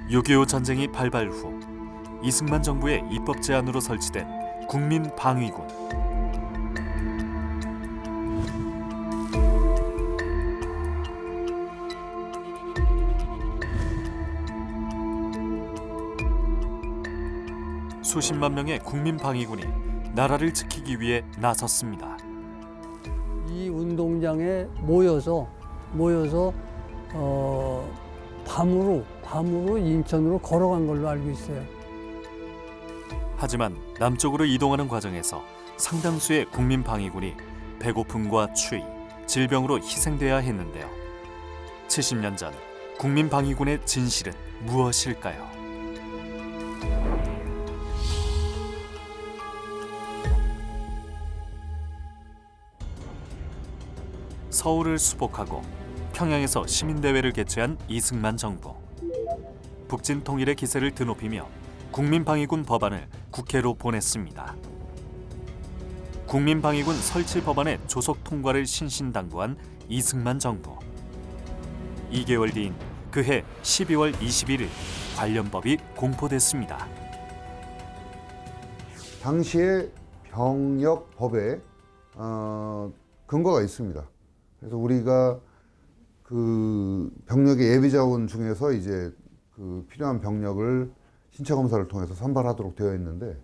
6.25 전쟁이 발발 후 이승만 정부의 입법 제안으로 설치된 국민방위군. 수십만 명의 국민방위군이 나라를 지키기 위해 나섰습니다. 이 운동장에 모여서 밤으로 인천으로 걸어간 걸로 알고 있어요. 하지만 남쪽으로 이동하는 과정에서 상당수의 국민방위군이 배고픔과 추위, 질병으로 희생돼야 했는데요. 70년 전 국민방위군의 진실은 무엇일까요? 서울을 수복하고 평양에서 시민대회를 개최한 이승만 정부. 북진 통일의 기세를 드높이며 국민방위군 법안을 국회로 보냈습니다. 국민방위군 설치 법안의 조속 통과를 신신당부한 이승만 정부. 2개월 뒤인 그해 12월 21일 관련법이 공포됐습니다. 당시에 병력법에 근거가 있습니다. 그래서 우리가 그 병력의 예비 자원 중에서 이제 그 필요한 병력을 신체 검사를 통해서 선발하도록 되어 있는데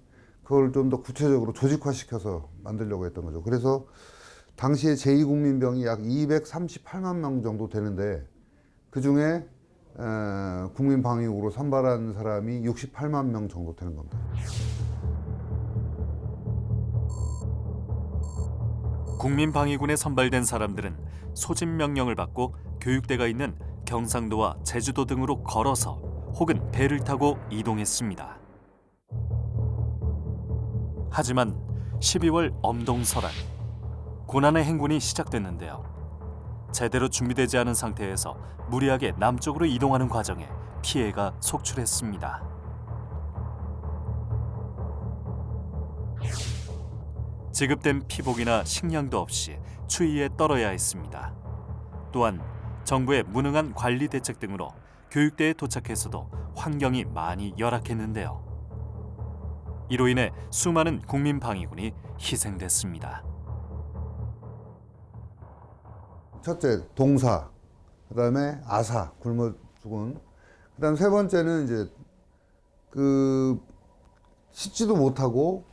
그걸 좀 더 구체적으로 조직화시켜서 만들려고 했던 거죠. 그래서 당시에 제2국민병이 약 238만 명 정도 되는데 그 중에 국민방위군으로 선발한 사람이 68만 명 정도 되는 겁니다. 국민방위군에 선발된 사람들은 소집 명령을 받고 교육대가 있는 경상도와 제주도 등으로 걸어서 혹은 배를 타고 이동했습니다. 하지만 12월 엄동설한, 고난의 행군이 시작됐는데요. 제대로 준비되지 않은 상태에서 무리하게 남쪽으로 이동하는 과정에 피해가 속출했습니다. 지급된 피복이나 식량도 없이 추위에 떨어야 했습니다. 또한 정부의 무능한 관리 대책 등으로 교육대에 도착해서도 환경이 많이 열악했는데요. 이로 인해 수많은 국민방위군이 희생됐습니다. 첫째, 동사, 그다음에 아사, 굶어 죽은. 그다음 세 번째는 이제 그 씻지도 못하고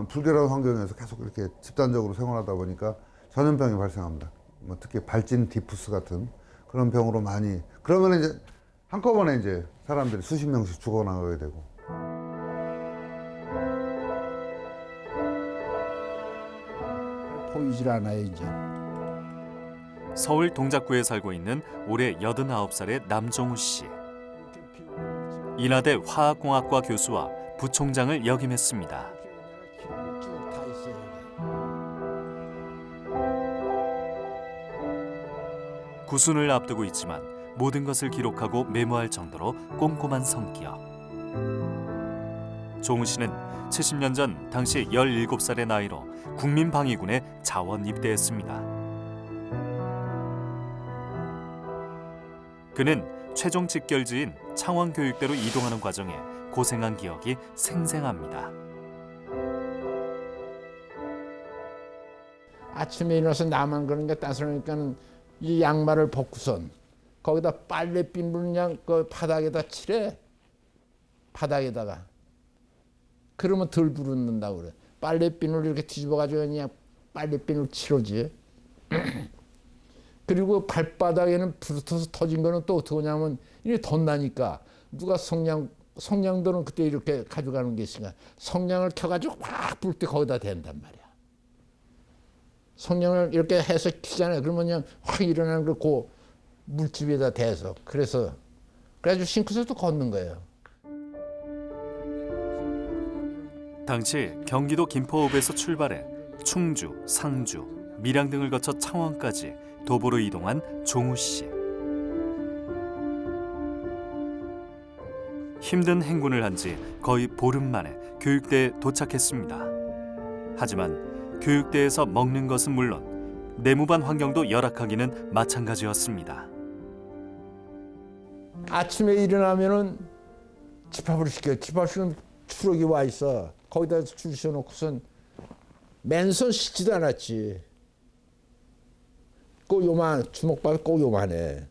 불결한 환경에서 계속 이렇게 집단적으로 생활하다 보니까 전염병이 발생합니다. 뭐 특히 발진 디푸스 같은 그런 병으로 많이. 그러면 이제 한꺼번에 이제 사람들이 수십 명씩 죽어나가게 되고. 보이질 않아요 이제. 서울 동작구에 살고 있는 올해 89살의 남종우 씨. 인하대 화학공학과 교수와 부총장을 역임했습니다. 쭉다 있어요. 구순을 앞두고 있지만 모든 것을 기록하고 메모할 정도로 꼼꼼한 성격. 종우 씨는 70년 전 당시 17살의 나이로 국민방위군에 자원 입대했습니다. 그는 최종 직결지인 창원교육대로 이동하는 과정에 고생한 기억이 생생합니다. 아침에 일어나서 나만 그러니까 따스러우니까 이 양말을 벗고선 거기다 빨래비누를 그냥 그 바닥에다 칠해. 바닥에다가. 그러면 덜 부르는다고 그래. 빨래비누를 이렇게 뒤집어가지고 그냥 빨래비누를 칠하지. 그리고 발바닥에는 붙어서 터진 거는 또 어떻게 하냐면 이게 덧나니까 누가 성냥도는 그때 이렇게 가져가는 게 있으니까 성냥을 켜가지고 확 불 때 거기다 댄단 말이야. 성냥을 이렇게 해서 키잖아요. 그러면 그냥 확 일어나는 걸 그 물집에다 대서 그래가지고 싱크대도 걷는 거예요. 당시 경기도 김포읍에서 출발해 충주, 상주, 밀양 등을 거쳐 창원까지 도보로 이동한 종우 씨. 힘든 행군을 한 지 거의 보름 만에 교육대에 도착했습니다. 하지만 교육대에서 먹는 것은 물론 내무반 환경도 열악하기는 마찬가지였습니다. 아침에 일어나면은 집합을 시켜. 집합시키면 추럭이 와 있어. 거기다 줄 서놓고선 맨손 씻지도 않았지. 꼭 요만 주먹밥이 꼭 요만해.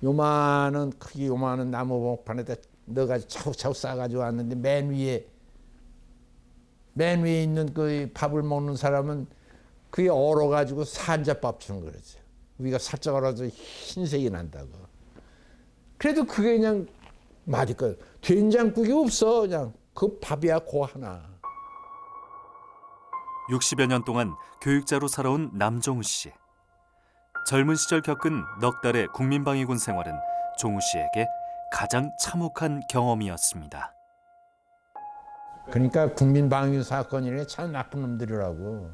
요만한 크기 요만한 나무 봉판에다 넣어가지고 차곡차곡 싸가지고 왔는데 맨 위에 있는 그 밥을 먹는 사람은 그게 얼어가지고 산자밥처럼 그러지. 위가 살짝 얼어서 흰색이 난다고. 그래도 그게 그냥 맛있거든. 된장국이 없어. 그냥 그 밥이야 고 하나. 60여 년 동안 교육자로 살아온 남종우 씨. 젊은 시절 겪은 넉 달의 국민방위군 생활은 종우 씨에게 가장 참혹한 경험이었습니다. 그러니까 국민방위 사건이래 참 나쁜 놈들이라고.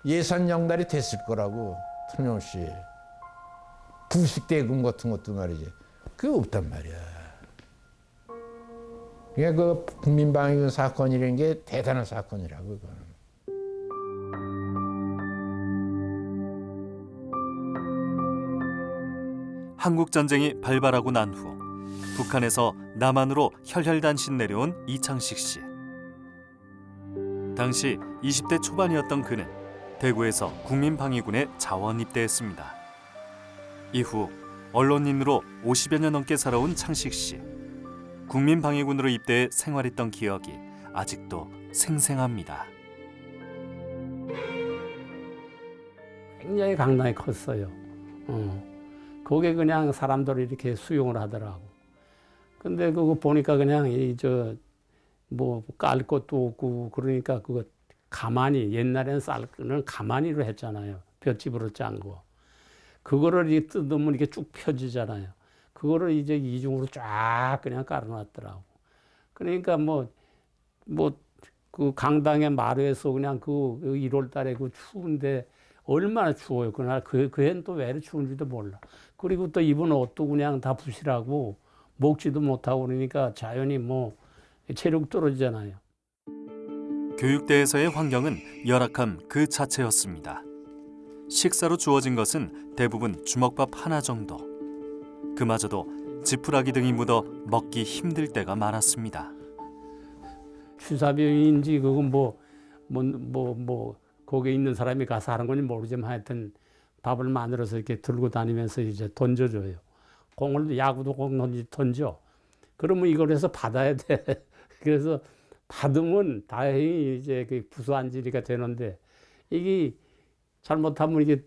예산 영달이 됐을 거라고. 틀림없이. 부식대금 같은 것도 말이지. 그게 없단 말이야. 그러니까 그 국민방위군 사건이라는 게 대단한 사건이라고. 그거는. 한국전쟁이 발발하고 난 후 북한에서 남한으로 혈혈단신 내려온 이창식 씨. 당시 20대 초반이었던 그는 대구에서 국민방위군에 자원 입대했습니다. 이후 언론인으로 50여 년 넘게 살아온 창식 씨. 국민방위군으로 입대해 생활했던 기억이 아직도 생생합니다. 굉장히 강당이 컸어요. 거기에 그냥 사람들이 이렇게 수용을 하더라고. 근데 그거 보니까 그냥 뭐 깔 것도 없고 그러니까 그거 가만히 옛날에는 쌀은 가만히로 했잖아요. 볏짚으로 짠 거. 그거를 이 뜯으면 이렇게 쭉 펴지잖아요. 그거를 이제 이중으로 쫙 그냥 깔아놨더라고. 그러니까 그 강당의 마루에서 그냥 그 1월 달에 그 추운데 얼마나 추워요. 그날 그 해는 또 왜 이렇게 추운지도 몰라. 그리고 또 입은 옷도 그냥 다 부실하고 먹지도 못하고 그러니까 자연히 체력 떨어지잖아요. 교육대에서의 환경은 열악함 그 자체였습니다. 식사로 주어진 것은 대부분 주먹밥 하나 정도. 그마저도 지푸라기 등이 묻어 먹기 힘들 때가 많았습니다. 주사병인지 그건 거기에 있는 사람이 가서 하는 건지 모르지만 하여튼 밥을 만들어서 이렇게 들고 다니면서 이제 던져줘요. 공을 야구도 공 던져. 그러면 이걸 해서 받아야 돼. 그래서 받으면 다행히 이제 그 부수안지리가 되는데 이게 잘못하면 이게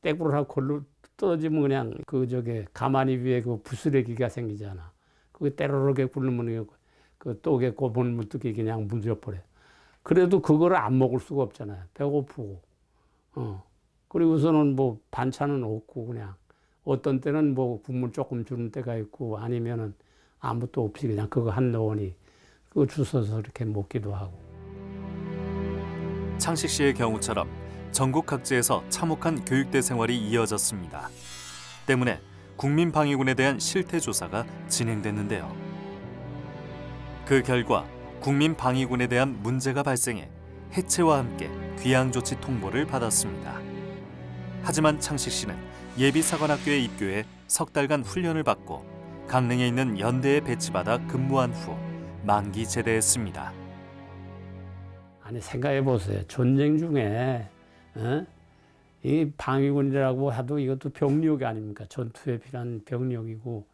떼구를 하고 걸로 떨어지면 그냥 가마니 위에 그 부스레기가 생기잖아. 그게 때로르게 굴르면 그 떡에 고물 물뜨기 그냥 문져버려. 그래도 그거를 안 먹을 수가 없잖아요. 배고프고. 그리고서는 반찬은 없고 그냥 어떤 때는 국물 조금 주는 때가 있고 아니면은 아무것도 없이 그냥 그거 한 노원이 그거 주워서 이렇게 먹기도 하고. 창식 씨의 경우처럼 전국 각지에서 참혹한 교육대 생활이 이어졌습니다. 때문에 국민방위군에 대한 실태 조사가 진행됐는데요. 그 결과 국민방위군에 대한 문제가 발생해 해체와 함께 귀양조치 통보를 받았습니다. 하지만 창식 씨는 예비사관학교에 입교해 석 달간 훈련을 받고 강릉에 있는 연대에 배치받아 근무한 후 만기 제대했습니다. 아니 생각해 보세요. 전쟁 중에 이 방위군이라고 해도 이것도 병력이 아닙니까? 전투에 필요한 병력이고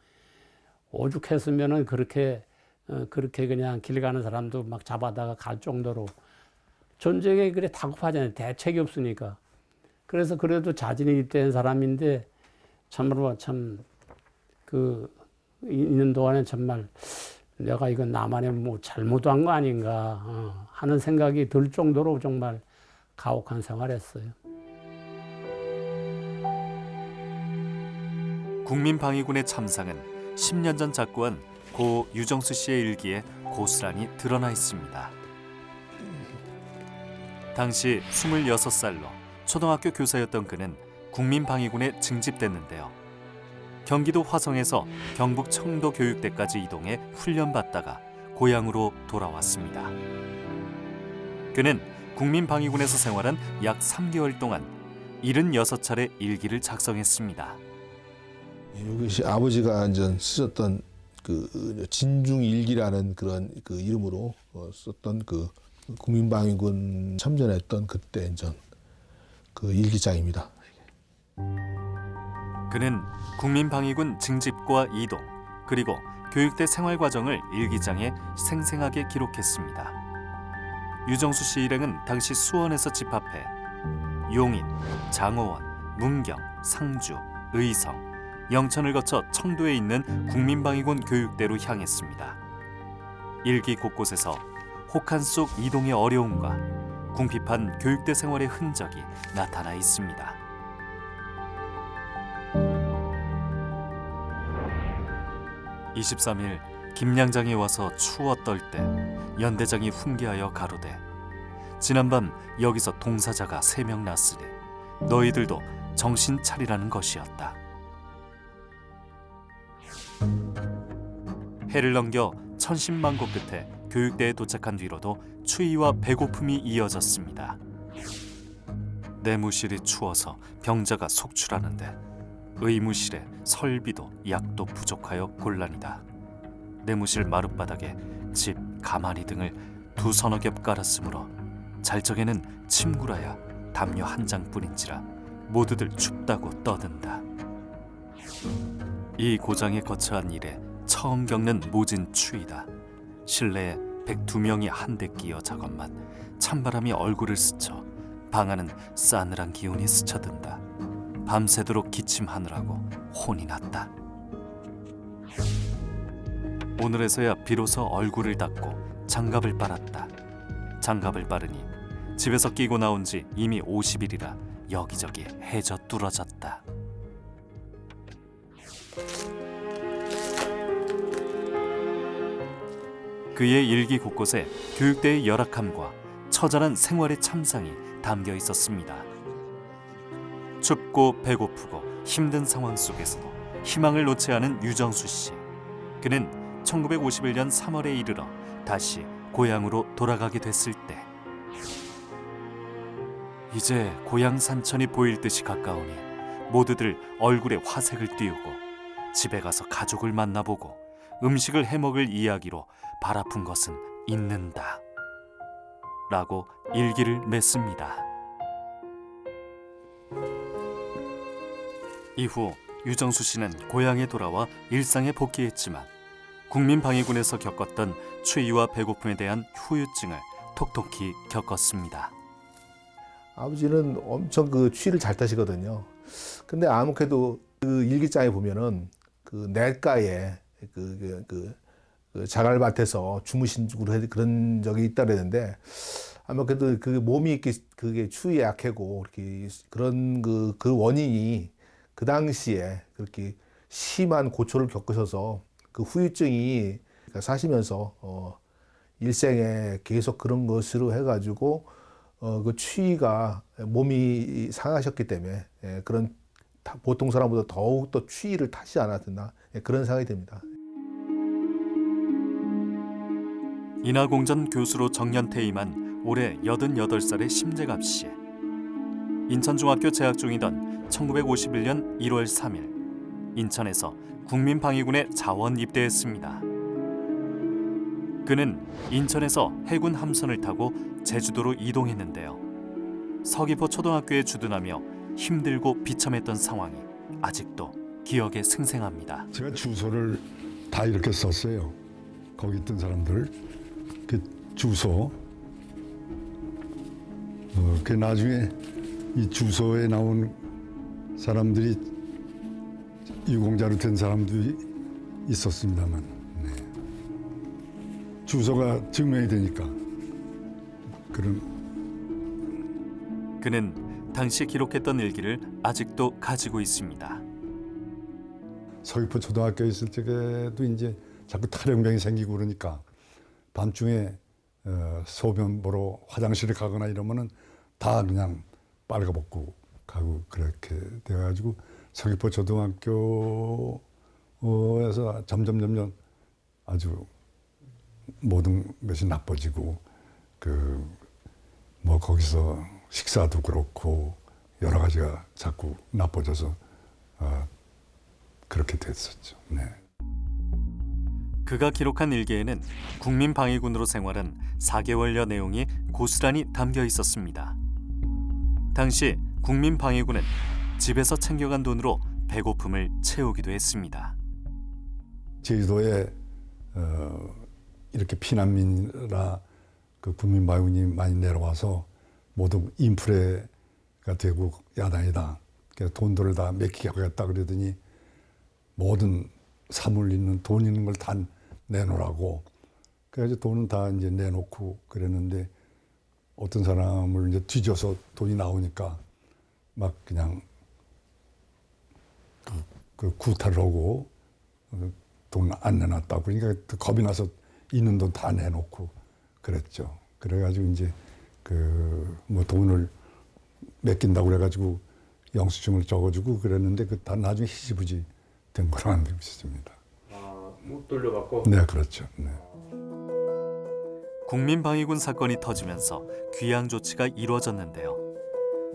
오죽했으면은 그렇게 그냥 길 가는 사람도 막 잡아다가 갈 정도로 전쟁에 그래 다급하잖아요. 대책이 없으니까. 그래서 그래도 자진이 입대한 사람인데 참으로 있는 동안에 정말 내가 이건 나만의 잘못한 거 아닌가 하는 생각이 들 정도로 정말 가혹한 생활했어요. 국민방위군의 참상은 10년 전 작고한 고 유정수 씨의 일기에 고스란히 드러나 있습니다. 당시 26살로 초등학교 교사였던 그는 국민방위군에 징집됐는데요. 경기도 화성에서 경북 청도 교육대까지 이동해 훈련받다가 고향으로 돌아왔습니다. 그는 국민방위군에서 생활한 약 3개월 동안 76차례 일기를 작성했습니다. 이것이 아버지가 이제 쓰셨던 그 진중일기라는 그런 그 이름으로 썼던 그 국민방위군 참전했던 그때 이제 그 일기장입니다. 그는 국민방위군 징집과 이동 그리고 교육대 생활 과정을 일기장에 생생하게 기록했습니다. 유정수 씨 일행은 당시 수원에서 집합해 용인, 장호원, 문경, 상주, 의성, 영천을 거쳐 청도에 있는 국민방위군 교육대로 향했습니다. 일기 곳곳에서 혹한 속 이동의 어려움과 궁핍한 교육대 생활의 흔적이 나타나 있습니다. (23일) 김양장에 와서 추워 떨 때 연대장이 훈계하여 가로되 지난밤 여기서 동사자가 3명 났으니 너희들도 정신 차리라는 것이었다. 해를 넘겨 천신만고 끝에 교육대에 도착한 뒤로도 추위와 배고픔이 이어졌습니다. 내무실이 추워서 병자가 속출하는데 의무실에 설비도 약도 부족하여 곤란이다. 내무실 마룻바닥에 집, 가마니 등을 2-3 겹 깔았으므로 잘 적에는 침구라야 담요 한 장뿐인지라 모두들 춥다고 떠든다. 이 고장에 거처한 일에 처음 겪는 모진 추위다. 실내에 102명이 한데 끼어 작업만 찬바람이 얼굴을 스쳐 방 안은 싸늘한 기운이 스쳐든다. 밤새도록 기침하느라고 혼이 났다. 오늘에서야 비로소 얼굴을 닦고 장갑을 빨았다. 장갑을 빨으니 집에서 끼고 나온 지 이미 50일이라 여기저기 해져 뚫어졌다. 그의 일기 곳곳에 교육대의 열악함과 처절한 생활의 참상이 담겨 있었습니다. 춥고 배고프고 힘든 상황 속에서도 희망을 놓지 않은 유정수 씨. 그는 1951년 3월에 이르러 다시 고향으로 돌아가게 됐을 때 이제 고향 산천이 보일 듯이 가까우니 모두들 얼굴에 화색을 띄우고 집에 가서 가족을 만나보고 음식을 해먹을 이야기로 발 아픈 것은 잊는다 라고 일기를 맺습니다. 이후 유정수 씨는 고향에 돌아와 일상에 복귀했지만 국민방위군에서 겪었던 추위와 배고픔에 대한 후유증을 톡톡히 겪었습니다. 아버지는 엄청 그 추위를 잘 타시거든요. 근데 아무래도 그 일기장에 보면은 그 냇가에 그 자갈밭에서 주무신 그런 적이 있다 그랬는데 아마 그래도 그 몸이 이렇게 그게 추위에 약하고 이렇게 그런 그 원인이 그 당시에 그렇게 심한 고초를 겪으셔서 그 후유증이 사시면서 일생에 계속 그런 것으로 해가지고 그 추위가 몸이 상하셨기 때문에 그런 보통 사람보다 더욱 더 추위를 타지 않았나 그런 생각이 듭니다. 인하공전 교수로 정년 퇴임한 올해 88살의 심재갑 씨. 인천중학교 재학 중이던 1951년 1월 3일 인천에서 국민방위군에 자원 입대했습니다. 그는 인천에서 해군 함선을 타고 제주도로 이동했는데요. 서귀포 초등학교에 주둔하며 힘들고 비참했던 상황이 아직도 기억에 생생합니다. 제가 주소를 다 이렇게 썼어요. 거기 있던 사람들 그 주소. 그 나중에 이 주소에 나온 사람들이 유공자로 된 사람들이 있었습니다만 주소가 증명이 되니까 그는 당시 기록했던 일기를 아직도 가지고 있습니다. 서귀포 초등학교에 있을 때도 이제 자꾸 탈영병이 생기고 그러니까 밤중에 소변 보러 화장실에 가거나 이러면은 다 그냥 빨가벗고 가고 그렇게 돼가지고 서귀포 초등학교에서 점점 아주 모든 것이 나빠지고 뭐 거기서 식사도 그렇고 여러 가지가 자꾸 나빠져서 그렇게 됐었죠. 네. 그가 기록한 일기에는 국민방위군으로 생활한 4개월여 내용이 고스란히 담겨 있었습니다. 당시 국민방위군은 집에서 챙겨간 돈으로 배고픔을 채우기도 했습니다. 제주도에 이렇게 피난민이라 그 국민방위군이 많이 내려와서 모두 인프레가 되고 야단이다. 그래서 돈들을 다 맡기게 하겠다 그러더니 모든 사물 있는 돈 있는 걸 다 내놓으라고. 그래서 돈은 다 이제 내놓고 그랬는데 어떤 사람을 이제 뒤져서 돈이 나오니까 막 그냥 그 구타를 하고 돈 안 내놨다고. 그러니까 겁이 나서 있는 돈 다 내놓고 그랬죠. 그래가지고 이제 그 뭐 돈을 맡긴다고 그래가지고 영수증을 적어주고 그랬는데 그 다 나중에 희지부지 된 걸로 알고 있습니다. 못 돌려받고. 네, 그렇죠. 네. 국민방위군 사건이 터지면서 귀양 조치가 이루어졌는데요.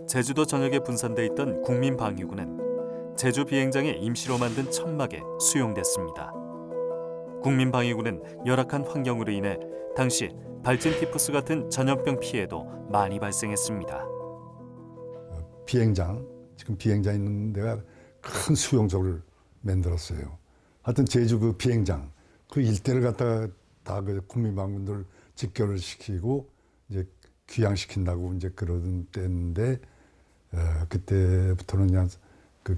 제주도 전역에 분산돼 있던 국민방위군은 제주 비행장에 임시로 만든 천막에 수용됐습니다. 국민방위군은 열악한 환경으로 인해 당시 발진 티푸스 같은 전염병 피해도 많이 발생했습니다. 비행장, 지금 비행장 있는 데가 큰 수용소를 만들었어요. 하여튼 제주 그 비행장, 그 일대를 갖다가 다 그 국민방위군들 직결을 시키고 이제 귀향시킨다고 이제 그러던 때인데 그때부터는 그냥 그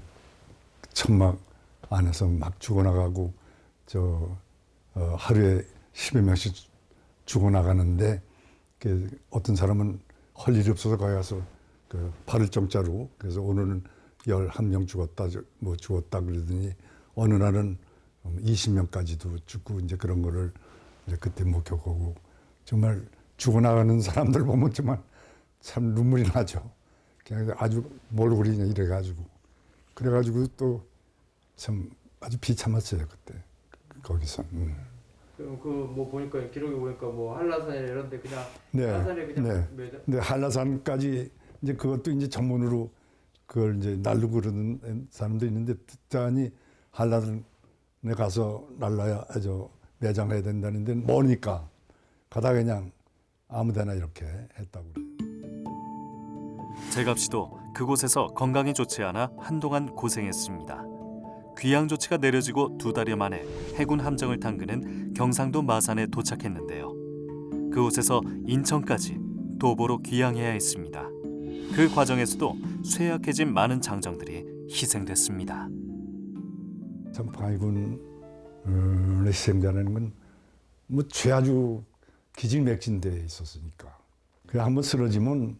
천막 안에서 막 죽어나가고 하루에 10여 명씩 죽어나가는데 어떤 사람은 할 일이 없어서 거기 가서 그 발을 정자로 그래서 오늘은 11명 죽었다 뭐 죽었다 그러더니 어느 날은 20명까지도 죽고 이제 그런 거를 이제 그때 목격하고 정말 죽어나가는 사람들 보면 정말 참 눈물이 나죠. 그냥 아주 뭘 그리냐 이래가지고 그래가지고 또 참 아주 비참했어요 그때 거기서. 그 뭐 보니까 기록에 보니까 뭐 한라산 이런데 그냥 네, 한산에 그냥 네. 근데 한라산까지 이제 그것도 이제 전문으로 그걸 이제 날르고 그러는 사람도 있는데 듣자니 한라산에 가서 날라야 매장해야 된다는데 머니까 가다 그냥 아무데나 이렇게 했다고 그래요. 제갑 씨도 그곳에서 건강이 좋지 않아 한동안 고생했습니다. 귀향 조치가 내려지고 2달여 만에 해군 함정을 탄 그는 경상도 마산에 도착했는데요. 그곳에서 인천까지 도보로 귀향해야 했습니다. 그 과정에서도 쇠약해진 많은 장정들이 희생됐습니다. 참 방위군의 희생자라는 건 뭐 죄아주 기진맥진돼 있었으니까 그 한번 쓰러지면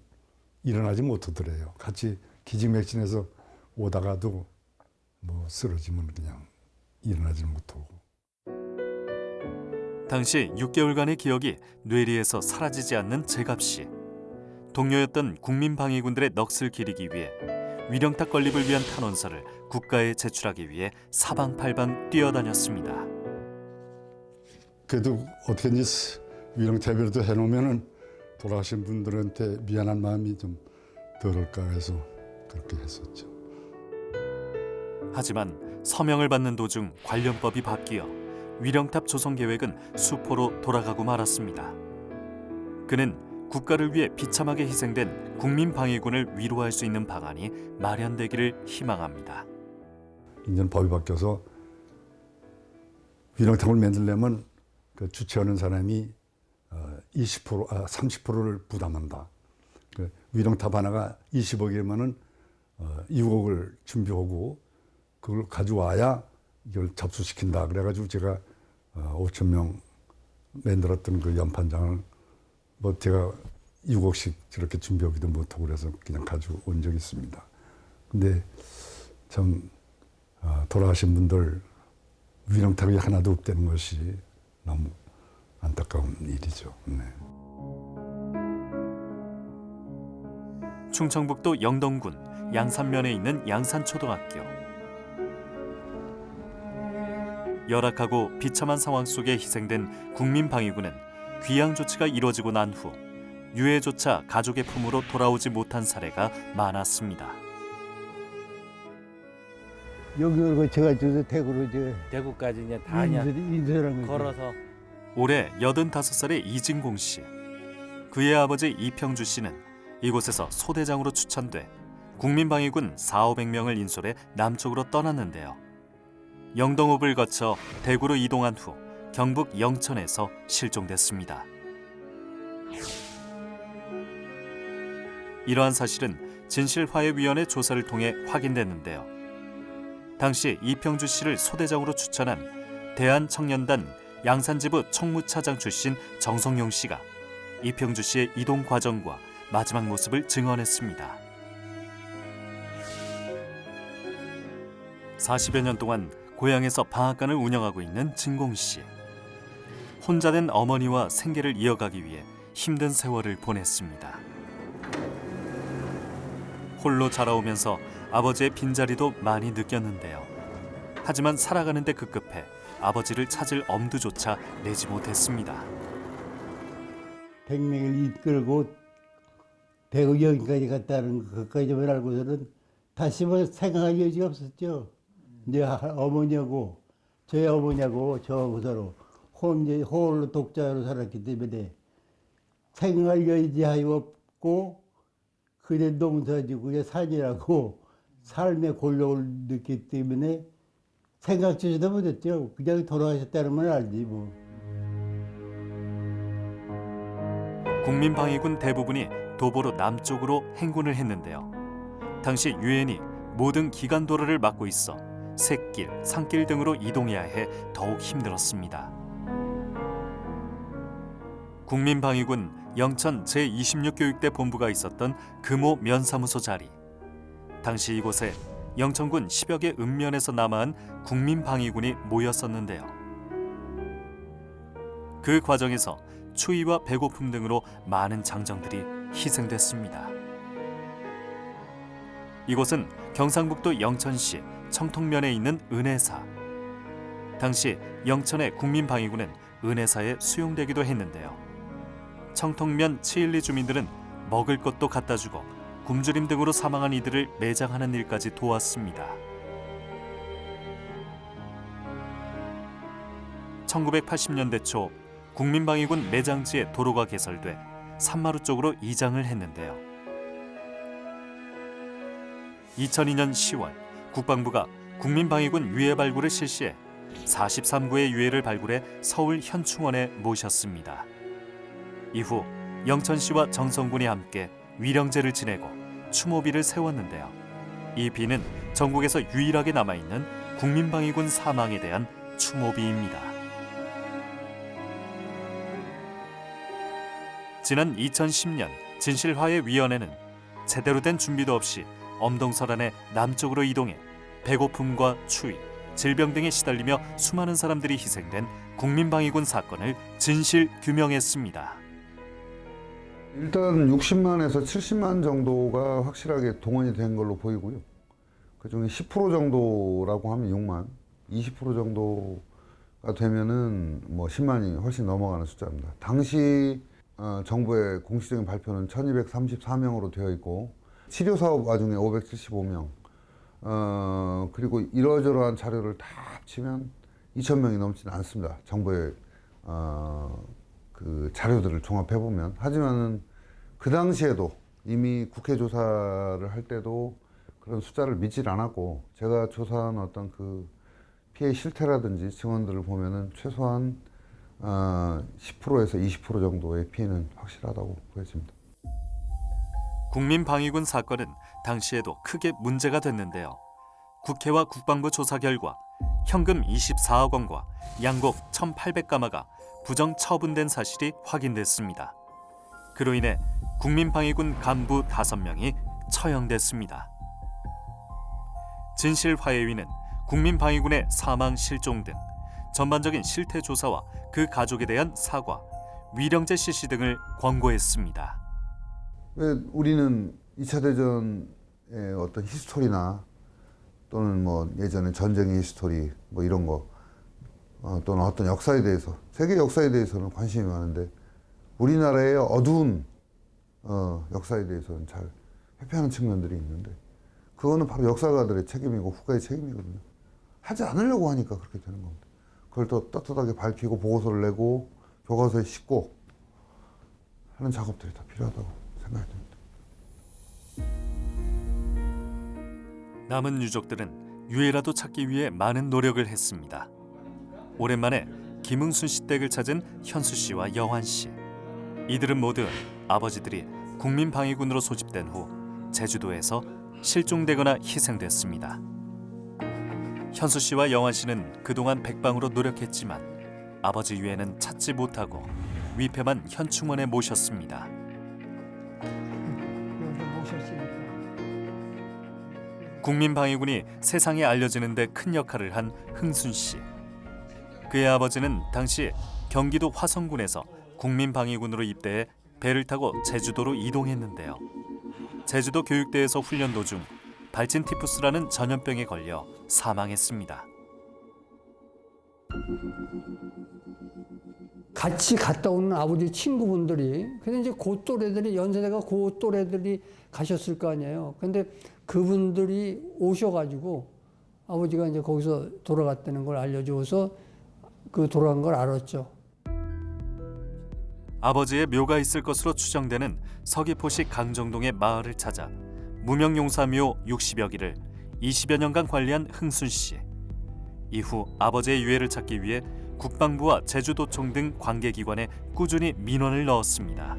일어나지 못하더래요. 같이 기진맥진해서 오다가도 뭐 쓰러지면 그냥 일어나지 못하고. 당시 6개월간의 기억이 뇌리에서 사라지지 않는 제갑 씨. 동료였던 국민방위군들의 넋을 기리기 위해 위령탑 건립을 위한 탄원서를 국가에 제출하기 위해 사방팔방 뛰어다녔습니다. 그래도 어떻게든지 위령탑이라도 해놓으면은 돌아가신 분들한테 미안한 마음이 좀 덜을까 해서 그렇게 했었죠. 하지만 서명을 받는 도중 관련법이 바뀌어 위령탑 조성 계획은 수포로 돌아가고 말았습니다. 그는 국가를 위해 비참하게 희생된 국민방위군을 위로할 수 있는 방안이 마련되기를 희망합니다. 이제는 법이 바뀌어서 위령탑을 만들려면 그 주최하는 사람이 30%를 부담한다. 그 위령탑 하나가 20억이면은 6억을 준비하고 그걸 가져와야 이걸 접수시킨다. 그래가지고 제가 5,000명 만들었던 그 연판장을 뭐 제가 6억씩 저렇게 준비하기도 못하고 그래서 그냥 가져온 적이 있습니다. 근데 참 돌아가신 분들 위령탑이 하나도 없다는 것이 너무 안타까운 일이죠. 네. 충청북도 영동군 양산면에 있는 양산초등학교. 열악하고 비참한 상황 속에 희생된 국민방위군은 귀향 조치가 이루어지고 난 후 유해조차 가족의 품으로 돌아오지 못한 사례가 많았습니다. 여기로 제가 저서 대구로 저 대구까지 이제 다 그냥 인쇄라는 거죠. 걸어서. 올해 85살의 이진공 씨. 그의 아버지 이평주 씨는 이곳에서 소대장으로 추천돼 국민방위군 4,500명을 인솔해 남쪽으로 떠났는데요. 영동읍을 거쳐 대구로 이동한 후 경북 영천에서 실종됐습니다. 이러한 사실은 진실화해위원회 조사를 통해 확인됐는데요. 당시 이평주 씨를 소대장으로 추천한 대한청년단 양산지부 총무차장 출신 정성용 씨가 이평주 씨의 이동 과정과 마지막 모습을 증언했습니다. 40여 년 동안 고향에서 방앗간을 운영하고 있는 진공 씨. 혼자 된 어머니와 생계를 이어가기 위해 힘든 세월을 보냈습니다. 홀로 자라오면서 아버지의 빈자리도 많이 느꼈는데요. 하지만 살아가는 데 급급해 아버지를 찾을 엄두조차 내지 못했습니다. 100명을 이끌고 대구 여기까지 갔다는 것까지만 알고서는 다시 뭐 생각할 여지가 없었죠. 이제 어머니하고 저희 어머니하고 저하고 서로 홀로 독자로 살았기 때문에 생각할 여지가 없고 그냥 농사지고 그냥 산이라고 삶의 곤욕을 느꼈기 때문에 생각지도 못했죠. 그냥 돌아가셨다는 건 알지 뭐. 국민방위군 대부분이 도보로 남쪽으로 행군을 했는데요. 당시 유엔이 모든 기간도로를 막고 있어 샛길, 산길 등으로 이동해야 해 더욱 힘들었습니다. 국민방위군 영천 제26교육대 본부가 있었던 금호 면사무소 자리. 당시 이곳에 영천군 10여 개 읍면에서 남아한 국민방위군이 모였었는데요. 그 과정에서 추위와 배고픔 등으로 많은 장정들이 희생됐습니다. 이곳은 경상북도 영천시 청통면에 있는 은혜사. 당시 영천의 국민방위군은 은혜사에 수용되기도 했는데요. 청통면 712 주민들은 먹을 것도 갖다 주고 굶주림 등으로 사망한 이들을 매장하는 일까지 도왔습니다. 1980년대 초 국민방위군 매장지에 도로가 개설돼 산마루 쪽으로 이장을 했는데요. 2002년 10월 국방부가 국민방위군 유해 발굴을 실시해 43구의 유해를 발굴해 서울 현충원에 모셨습니다. 이후 영천시와 정성군이 함께 위령제를 지내고 추모비를 세웠는데요. 이 비는 전국에서 유일하게 남아있는 국민방위군 사망에 대한 추모비입니다. 지난 2010년 진실화해위원회는 제대로 된 준비도 없이 엄동설안에 남쪽으로 이동해 배고픔과 추위, 질병 등에 시달리며 수많은 사람들이 희생된 국민방위군 사건을 진실 규명했습니다. 일단 60만에서 70만 정도가 확실하게 동원이 된 걸로 보이고요. 그중에 10% 정도라고 하면 6만, 20% 정도가 되면은 뭐 10만이 훨씬 넘어가는 숫자입니다. 당시 정부의 공식적인 발표는 1234명으로 되어 있고 치료 사업 와중에 575명, 그리고 이러저러한 자료를 다 합치면 2,000명이 넘지는 않습니다. 정부의 그 자료들을 종합해 보면. 하지만은 그 당시에도 이미 국회 조사를 할 때도 그런 숫자를 믿질 않았고, 제가 조사한 어떤 그 피해 실태라든지 증언들을 보면은 최소한 10%에서 20% 정도의 피해는 확실하다고 보여집니다. 국민방위군 사건은 당시에도 크게 문제가 됐는데요. 국회와 국방부 조사 결과 현금 24억 원과 양곡 1,800가마가 부정 처분된 사실이 확인됐습니다. 그로 인해 국민방위군 간부 5명이 처형됐습니다. 진실화해위는 국민방위군의 사망, 실종 등 전반적인 실태 조사와 그 가족에 대한 사과, 위령제 실시 등을 권고했습니다. 왜 우리는 2차 대전의 어떤 히스토리나 또는 뭐 예전에 전쟁의 히스토리 뭐 이런 거 또는 어떤 역사에 대해서, 세계 역사에 대해서는 관심이 많은데 우리나라의 어두운 역사에 대해서는 잘 회피하는 측면들이 있는데, 그거는 바로 역사가들의 책임이고 국가의 책임이거든요. 하지 않으려고 하니까 그렇게 되는 겁니다. 그걸 또 떳떳하게 밝히고 보고서를 내고 교과서에 싣고 하는 작업들이 다 필요하다고 생각이 듭니다. 남은 유족들은 유해라도 찾기 위해 많은 노력을 했습니다. 오랜만에 김응순 씨 댁을 찾은 현수 씨와 영환 씨. 이들은 모두 아버지들이 국민방위군으로 소집된 후 제주도에서 실종되거나 희생됐습니다. 현수 씨와 영환 씨는 그동안 백방으로 노력했지만 아버지 유해는 찾지 못하고 위패만 현충원에 모셨습니다. 국민방위군이 세상에 알려지는 데 큰 역할을 한 흥순 씨. 그의 아버지는 당시 경기도 화성군에서 국민방위군으로 입대해 배를 타고 제주도로 이동했는데요. 제주도 교육대에서 훈련 도중 발진 티푸스라는 전염병에 걸려 사망했습니다. 같이 갔다 오는 아버지 친구분들이, 근데 이제 그 또래들이, 연세대가 그 또래들이 가셨을 거 아니에요. 근데 그분들이 오셔가지고 아버지가 이제 거기서 돌아갔다는 걸 알려줘서 그 돌아간 걸 알았죠. 아버지의 묘가 있을 것으로 추정되는 서귀포시 강정동의 마을을 찾아 무명용사묘 60여 기를 20여 년간 관리한 흥순 씨. 이후 아버지의 유해를 찾기 위해 국방부와 제주도청 등 관계기관에 꾸준히 민원을 넣었습니다.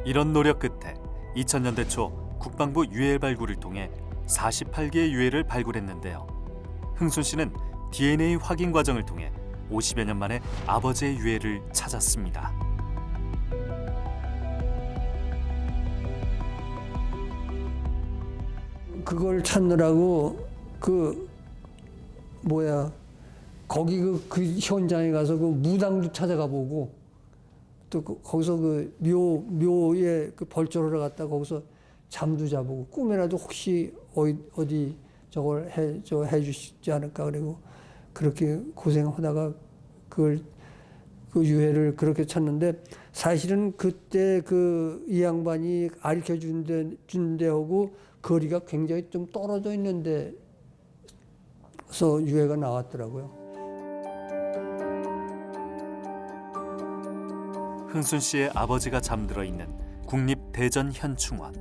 이런 노력 끝에 2000년대 초 국방부 유해 발굴을 통해 48개의 유해를 발굴했는데요. 흥순 씨는 DNA 확인 과정을 통해 50여 년 만에 아버지의 유해를 찾았습니다. 그걸 찾느라고 거기 그 현장에 가서 그 무당도 찾아가 보고 또 거기서 그 묘에 그 벌초를 갔다 거기서 잠도 자보고 꿈에라도 혹시 어디 저걸 해 주시지 않을까 그리고 그렇게 고생하다가 그 유해를 그렇게 찾는데 사실은 그때 이 양반이 가르쳐 준 데하고 거리가 굉장히 좀 떨어져 있는 데서 유해가 나왔더라고요. 흥순 씨의 아버지가 잠들어 있는 국립대전현충원.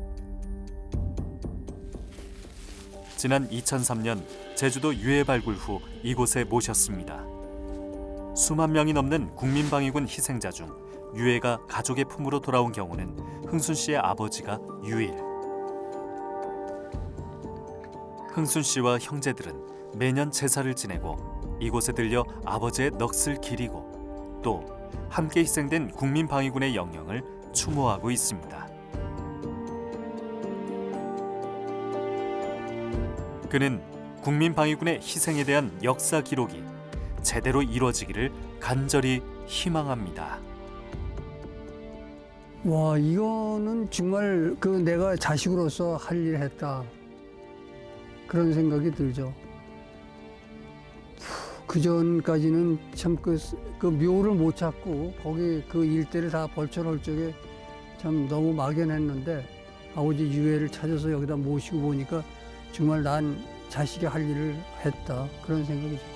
지난 2003년 제주도 유해 발굴 후 이곳에 모셨습니다. 수만 명이 넘는 국민방위군 희생자 중 유해가 가족의 품으로 돌아온 경우는 흥순 씨의 아버지가 유일. 흥순 씨와 형제들은 매년 제사를 지내고 이곳에 들려 아버지의 넋을 기리고 또 함께 희생된 국민방위군의 영령을 추모하고 있습니다. 그는 국민방위군의 희생에 대한 역사 기록이 제대로 이루어지기를 간절히 희망합니다. 와, 이거는 정말 내가 자식으로서 할 일을 했다. 그런 생각이 들죠. 그 전까지는 참 그 묘를 못 찾고 거기 그 일대를 다 벌쳐놓을 적에 참 너무 막연했는데 아버지 유해를 찾아서 여기다 모시고 보니까 정말 난 자식이 할 일을 했다. 그런 생각이죠.